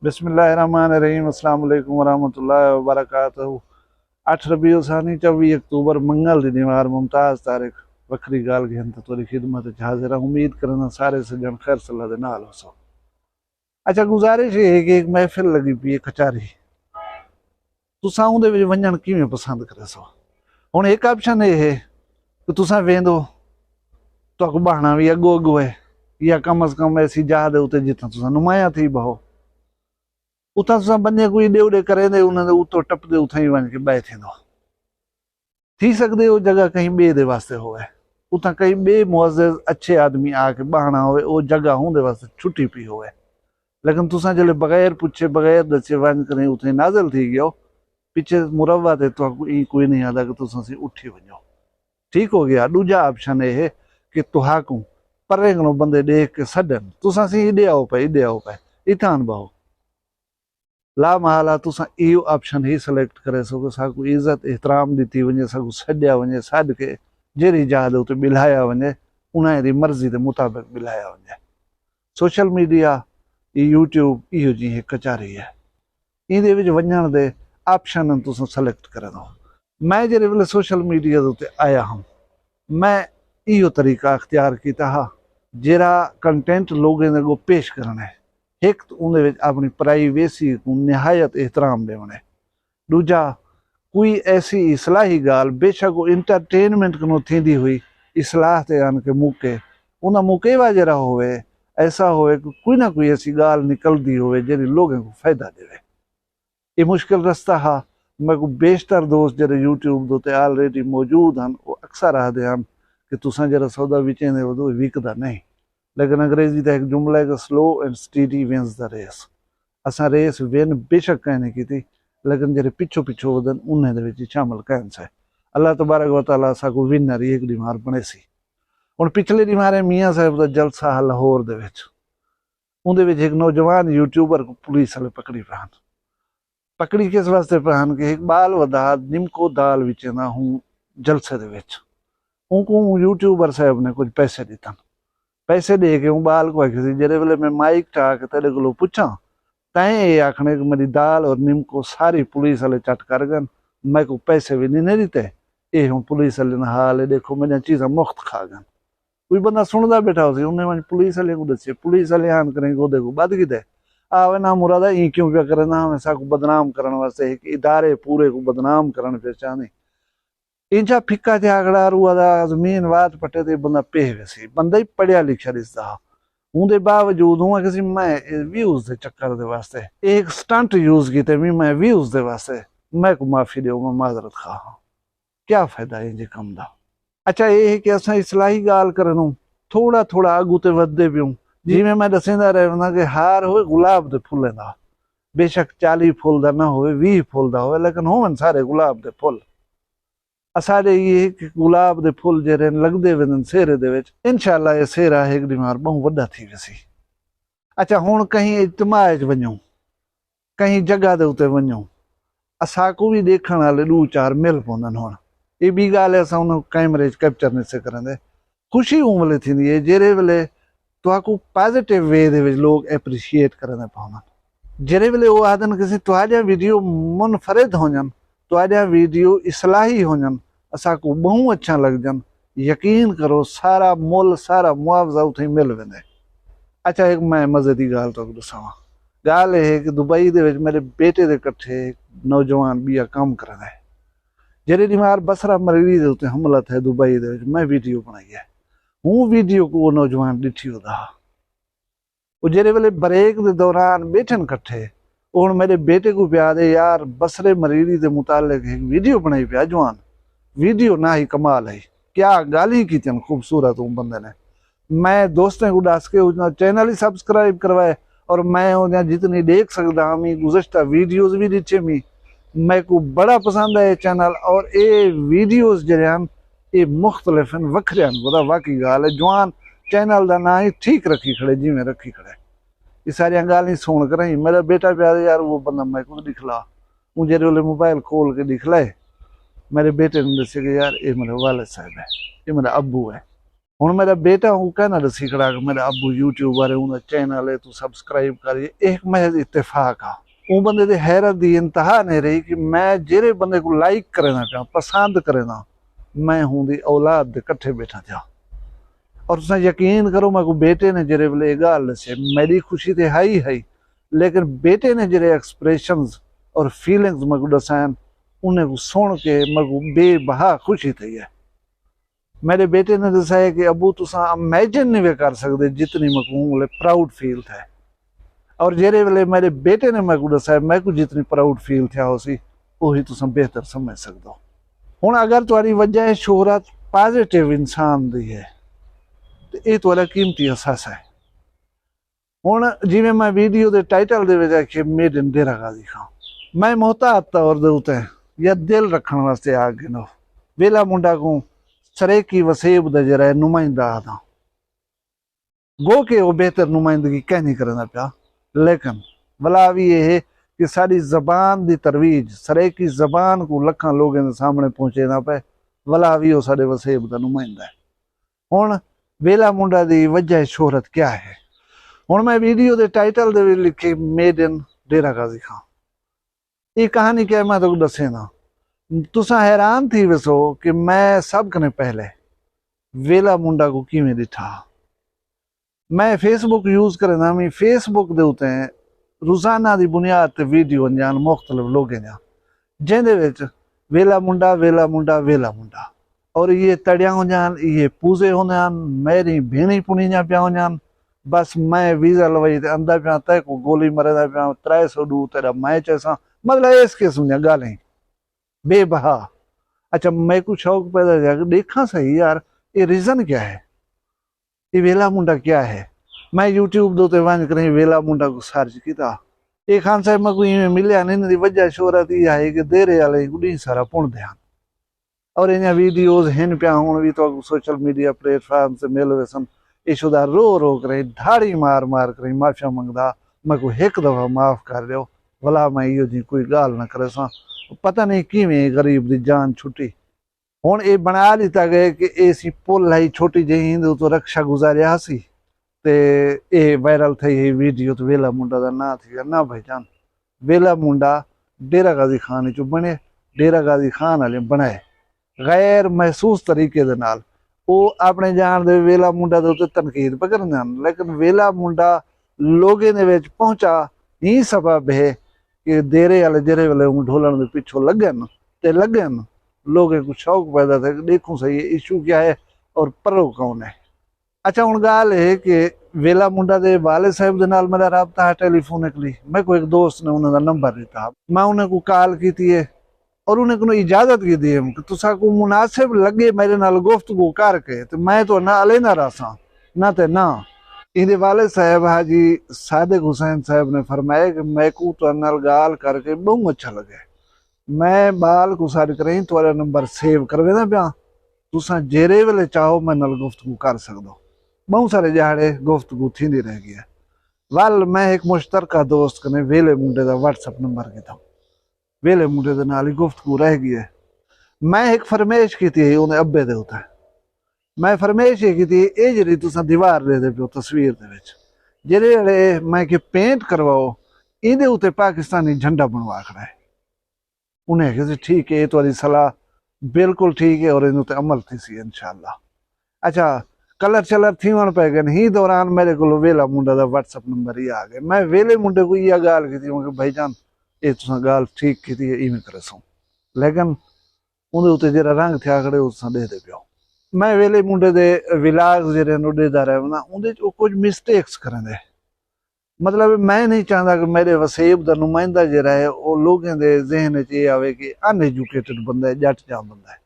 बिस्मिल्लाहिर्रहमानिर्रहीम। अस्सलाम वालेकुम वरहमतुल्लाहि वबरकातुहू। 8 रबीउल सानी 24 अक्तूबर मंगल दी दीवार मुमताज़ तारीख वक्री गाल की हंत तोरी खिदमत हाजिर उम्मीद करना सारे सजन खैर सलाह दे नाल हो। अच्छा, गुजारिश है कि एक महफिल लगी पई है कचारी, तुसां उहदे विच वञण किवें पसंद करे सो। हुण एक ऑप्शन ये है कि तुसां वेंदो तुहां बहाना भी अगो अगो है, या कम अज कम ऐसी जहा दे उते जिथां तुसां नुमाया थी बहो, उतां तुसां बंदे कोई ॾे उॾे करेंदे उन्हां दे उतो टपदे उथां ही वञ के ॿाहि थींदो। थी सकदे वो जगह कहीं ॿिए दे वास्ते होवे, उतां कहीं ॿिए मुअज़्ज़िज़ अच्छे आदमी आके बहाना होवे, वो जगह उहदे वास्ते छुट्टी पई होवे। लेकिन तुसां जल्ले बगैर पुछे बगैर दसे वञ करे उथे नाज़िल थी गयो, पिछे मुरव्वा ते तुहां कोई नहीं आदा कि तुसां सी उठी वञो। ठीक हो गया। दूजा ऑप्शन ये है कि तुहाकू परे कोलों बंदे देख के सडन, तुसां सी इडे आओ पे इथां बहो। ला महला तुसां इहो ऑप्शन ही सिलेक्ट करे सको, साकू इज्जत एहतराम दी वने, साकू सड्या वने, सड के जेरी जहा दे उते बिलाया वने, उन्हां दी मर्जी दे मुताबिक बिलाया वने। सोशल मीडिया यूट्यूब इहो जी एक कचारी है, इहदे विच वञण दे ऑप्शन तुसां सिलेक्ट करे दो। मैं जेरे वेले सोशल मीडिया दे उते आया हूं, मैं इहो तरीका अख्तियार कीता हा जेरा कंटेंट लोगों दे अगों पेश करना है। एक तो उन्हें अपनी प्राइवेसी को निहायत एहतराम देवने। दूजा, कोई ऐसी इसलाही गाल बेशक वो इंटरटेनमेंट को थींदी हुई इसलाह ते आन के मौके उन मौके वाजरा होवे, ऐसा होवे कि कोई ना कोई ऐसी गाल निकलती होवे जेरी लोगों को फायदा देवे। ये मुश्किल रास्ता हा। मैं को बेशतर दोस्त जरे यूट्यूब दो ते ऑलरेडी मौजूद हैं, वो अक्सर आखते हैं कि तुसां जरा सौदा विचेंदे हो तो विकदा नहीं। लेकिन अंग्रेजी का एक जुमला है कि slow and steady wins the race. असां रेस विन बेशक कहीं नहीं की, लेकिन जरे पिछो पिछो वधन उन्हें दे विच शामिल कहन से। अल्लाह तबारक व तआला साकू विनर एक ॾींहुं बणे सी। हुण पिछले ॾींहुं मियाँ साहब का जलसा है लाहौर दे विच, उहदे विच एक नौजवान यूट्यूबर को पुलिस वाले पकड़ी पान। पकड़ी किस वास्ते पान कि एक बाल वधा निमको दाल विचेंदा हूँ जलसे दे विच। उनको यूट्यूबर साहब ने कुछ पैसे दितन, पैसे दे के बाल को आखी जेरे वेले मैं माइक टा के तेरे को पूछा तैं ये आखने कि मेरी दाल और निमको सारी पुलिस वाले चट कर गन, मैं को पैसे भी नहीं दिते, ये हूँ पुलिस वाले ने हाल है, देखो मेरी चीज़ा मुफ्त खा गन। कोई बंदा सुनता बैठा हो उन्हें पुलिस वाले को दसे, पुलिस वाले आन करें को देखो बद गए आवे ना मुरादा ई क्यों क्या करना हमें साकू बदनाम करने वास्ते एक इदारे पूरे को बदनाम करने पे चाहने। इंचा फिक्का झागड़ा रुआ जमीन वात पटे ते बंदा पेह वैसी बंदा ही पढ़िया लिखा दिसदा। उनके बावजूद हूँ किसी मैं व्यूज के चक्कर दे वास्ते एक स्टंट यूज किते भी मैं व्यूज दे वास्ते मैं को माफी दो, मैं माजरत खा। क्या फायदा है जे कम दा। अच्छा ये है कि असा इसलाही गाल करनू थोड़ा थोड़ा अगू ते वधदे पियूं। जिवें मैं दसेंदा रहना कि हार होवे गुलाब दे फुल्लें दा, बेशक 40 फुल दा ना होवे 20 फुल दा होवे, लेकिन होवन सारे गुलाब दे फुल। असाडे ये कि गुलाब दे फुल जेरे लगदे वञनि सेहरे दे विच, इंशाअल्लाह ये सेहरा एक ॾींहुं बहु वॾा थी वेसी। अच्छा, हुण कहीं इज्तिमा च वञूं, कहीं जगह दे उते वञूं, असांकू भी देखण वाले 2-4 मिल पवंदनि। हुण ये ॿी ॻाल्हि असां उन कैमरे च कैप्चर नहीं से करंदे। खुशी उन वेले थींदी है जेरे वेले तुहाकू पॉजिटिव वे दे विच लोग एप्रीशिएट करंदे पवंदनि। जेरे वेले वो आखदन कि तुहाडा वीडियो मुनफरिद होजन, तुहाडा वीडियो इसलाही होजन, असांकू बहु अच्छा लगजन, यकीन करो सारा मुल सारा मुआवजा उथे मिल वेंदे। अच्छा, एक मैं मजे की गाल तो दसावां। गाल है कि दुबई दे विच मेरे बेटे दे कट्ठे नौजवान बिया काम करदा है। जेरे दीमार बसरा मरीरी दे उते हमला थे दुबई दे विच, मैं वीडियो बनाई है। हूँ वीडियो को वो नौजवान डिठी होदा, वो जेरे वेले ब्रेक दे दौरान बैठन कट्ठे हुण मेरे बेटे को पिया दे यार बसरे मरीरी दे मुतालिक एक वीडियो बनाई पिया जवान। वीडियो ना ही कमाल है, क्या गाली की थन खूबसूरत हूँ बंदे ने। मैं दोस्तों को डास के उसने चैनल ही सब्सक्राइब करवाए, और मैं उन्हें जितनी देख सकता हमी गुज़श्ता वीडियोस भी दिखे मी, मैं को बड़ा पसंद है ये चैनल। और ये वीडियोस जरियान ये मुख्तलिफ वखरे बता वाकई गाल है। जवान चैनल का ना ही ठीक रखी खड़े जिमें रखी खड़े। ये सारिया गाल सुन कर ही मेरा बेटा प्यार यार वो बंदा मैं को दिखला, वो जेरे वाले मोबाइल खोल के दिखलाए, मेरे बेटे ने दसे कि यार ये मेरे वालिद साहब है, ये मेरा अब्बू है। हुण मेरा बेटा हूँ कहना दसी खड़ा कि मेरा अबू यूट्यूबर है, उनका चैनल है, तू सब्सक्राइब करिए। एक महज इत्तेफाक आ वो बंदे दी हैरत दी इंतहा नहीं रही कि मैं जेरे बंदे को लाइक करे ना पिया पसंद करे ना, मैं हूँ दी औलाद दे कट्ठे बैठा था। और तुम यकीन करो मैं को बेटे ने जेरे वेले गाल दसे मेरी खुशी ते हाई हाई, लेकिन बेटे ने जेरे एक्सप्रेशंस और फीलिंग्स मैं को दसान उन्हें को सुन के मैं को बेबहा खुशी थी है। मेरे बेटे ने दसाया कि अबू तुसा इमेजिन नहीं वे कर सकते जितनी मैं को प्राउड फील था। और जेरे वेले मेरे बेटे ने मैं को दसाया मैं को जितनी प्राउड फील था उसी वही तुसा बेहतर समझ सकते हो। हुण अगर तुम्हारी वजह शोहरत पॉजिटिव इंसान दी है तो ये तुम्हारा कीमती असासा है। हुण जिवें मैं वीडियो के title they which आखिए made in डेरा गाजी खां, मैं मोहतात तौर दे उत्ते या दिल रखण वास्ते आ गिनो वेला मुंडा को सरेकी वसेब दा जरा नुमाइंदा था। गो के वो बेहतर नुमाइंदगी कह नहीं करना पिया, लेकिन भला भी ये है कि सारी जबान की तरवीज सरेकी जबान को लखा लोगों के सामने पहुंचे ना पे, भला भी वो सारे वसेब का नुमाइंदा है। हुण वेला मुंडा की वजह शोहरत क्या है? हुण मैं वीडियो के टाइटल दे विच लिखे मेड इन डेरा गाजी खां। ये कहानी क्या मैं तो दसे ना, तुसा हैरान थी वसो कि मैं सब कने पहले वेला मुंडा को किवें दिठा। मैं फेसबुक यूज करना, मैं फेसबुक दे उत्ते रोजाना की बुनियाद ते वीडियो जान मुख्तलिफ लोगों जा जिंदे विच वेला मुंडा वेला मुंडा वेला मुंडा, और ये तड़िया हो जान, ये पूजे हो जान, मेरी भेणी पुणी जा पिया हो जान। बस मैं वीजा लवाई ते अंदर पिया तय को गोली मरदा पिया 300 डू तेरा मैच ऐसा, मतलब इस किस्म दी गालें बेबहा। अच्छा मैं को शौक पैदा किया देखा सही यार ये रीजन क्या है, ये वेला मुंडा क्या है। मैं यूट्यूब दो वन करें वेला मुंडा को सर्च किया, ये खान साहब मैं कोई इवें मिलिया नहीं। वजह शोहरत यह है कि देरे वाले गुड़ी सारा पुण ध्यान और इन वीडियोज हिन पिया हूँ भी तो सोशल मीडिया प्लेटफॉर्म से मिल वेसन इशुदा रो रो करें धाड़ी मार मार करें माफिया मंगदा मैं को एक दफा माफ कर दो भला मैं इो जी कोई गाल ना करे सा। पता नहीं किवें गरीब की जान छुट्टी। हुण ये बना दिता गया कि ऐसी पुल है छोटी जी तो रक्षा गुजारिया सी ते ये वायरल थी वीडियो तो वेला मुंडा का ना थी ना भाईजान। वेला मुंडा डेरा गाजी खान चो बने, डेरा गाजी खान वाले बनाए गैर महसूस तरीके दे नाल। वो अपने जान दे वेला मुंडा दे उत्ते तनकीद पे करदे हन, लेकिन वेला मुंडा लोगों दे विच पहुंचा ही सबब है कि देरे वाले जेरे वेले ढोलन दे पिछों लगन ते लगन लोगों को शौक पैदा थे देखो सही इशू क्या है और परो कौन है। अच्छा हुण गाल है कि वेला मुंडा दे वाले साहब दे नाल मेरा राबता है टेलीफोनिकली। मैं को एक दोस्त ने उन्होंने नंबर दिता, मैं उन्हें को कॉल की थी और उन्हें को इजाजत की दी कि तुसा को मुनासिब लगे मेरे नाल गुफ्तगू करके तो मैं तो ना अले ना रहा ना ते ना। इहदे वाले साहब हाजी सादिक हुसैन साहब ने फरमाया कि मैं को तो नाल गाल करके बहुत अच्छा लगे, मैं बाल को सारी करें तुम्हारा नंबर सेव करवे ना पिया, तुसा जेरे वेले चाहो मैं नाल गुफ्तगू कर सकदो। बहुत सारे जहाड़े गुफ्तगू थींदी रह गई है। वाल मैं एक मुश्तरका दोस्त कने वेले मुंडे का व्हाट्सएप नंबर गिता, वेले मुंडे दे नाल ही गुफ्तगू रह गई है। मैं एक फरमेश की थी उन्हें अब्बे दे उते, मैं फरमेश ये की थी ये जी तुसा दीवार दे दे पियो तस्वीर दे विच जेरे वेले मैं कि पेंट करवाओ इहदे उते पाकिस्तानी झंडा बनवा खड़ा है। उन्हें कहा ठीक है ये तुम्हारी सलाह बिल्कुल ठीक है और इन उत्ते अमल थी सी इंशाअल्लाह। अच्छा कलर चलर थी वन पे गए ही दौरान मेरे को वेला मुंडा का व्हाट्सएप नंबर ही आ गया। मैं वेले मुंडे को यह गाल की थी भाईजान ये तुसा गाल ठीक की थी इवें करे सो, लेकिन उन्हें उत्ते जरा रंग थे खड़े उसा दे दे पियो। मैं वेले मुंडे दे विलाग जेरे देता रहा ना उन्हें कुछ मिसटेक्स करें, मतलब मैं नहीं चाहता कि मेरे वसेब का नुमाइंदा जरा है वो लोगों के जहन च ये आवे कि अनएजुकेटेड बंदा है जट जा बंदा है।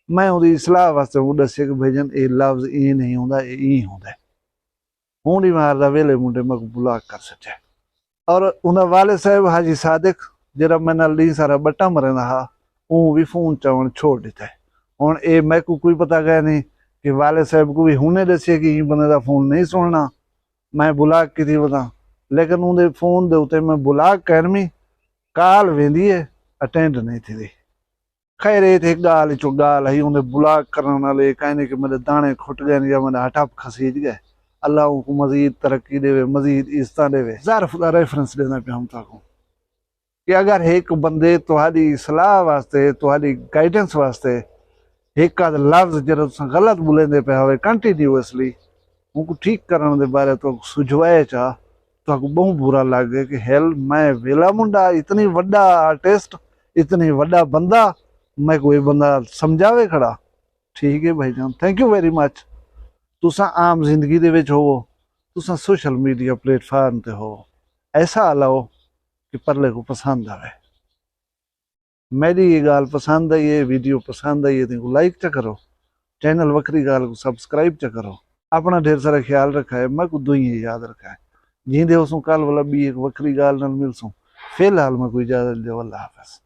मैं उसकी सलाह वास्ते वो दसिया कि भाईजान ये लफ्ज ई नहीं होंदा ये ई होंदा। हूँ नहीं मारदा वेले मुंडे मैं ब्लॉक कर सके। और उन्हें वाले साहब हाजी सादिक जरा मैं नाल डी सारा बट्टा मरना हा वो भी फोन चवन छोड़ दिता है। हुण ये मैं को कोई पता गया नहीं कि वाले साहब को भी हुने दसिया कि ई बंदे का फोन नहीं सुनना, मैं ब्लॉक की थी बता, लेकिन उनके फोन के उत्ते मैं ब्लॉक करमी कॉल वेंदी है अटेंड नहीं थी। खैर ये थे गाल चो गाल है उन्हें ब्लॉक करने वाले कहने के मेरे दाने खुट गए या मैंने हटाप खसीज गए। अल्लाह को मजीद तरक्की देवे, मजीद इज्जत देवे। ज़ार खुदा रेफरेंस देना पे हम ताको कि अगर एक बंदे तुम्हारी सलाह वास्ते, तुम्हारी गाइडेंस वास्ते एक आध लफ्ज जरा गलत बोलेंदे पे हवे कंटिन्यूअसली उनको ठीक करने दे बारे तो सुझवाए चा तो बहुत बुरा लगे कि हेल मैं वेला मुंडा इतनी वड्डा आर्टिस्ट, इतनी वड्डा बंदा, मैं कोई बंदा समझावे खड़ा। ठीक है भाई जान, थैंक यू वेरी मच। तुसा आम जिंदगी दे विच होवो, तुसा सोशल मीडिया प्लेटफॉर्म ते हो, ऐसा लाओ कि परले को पसंद आवे। मेरी ये गाल पसंद आई, ये वीडियो पसंद आई तो लाइक च करो, चैनल वक्री गाल को सब्सक्राइब च करो। अपना ढेर सारा ख्याल रखा है, मैं को दुई याद रखा है। जींदे उसू कल वाला भी एक वक्री गाल नाल मिलसूं। फिलहाल मैं कोई इजाजत दे, अल्लाह हाफिज़।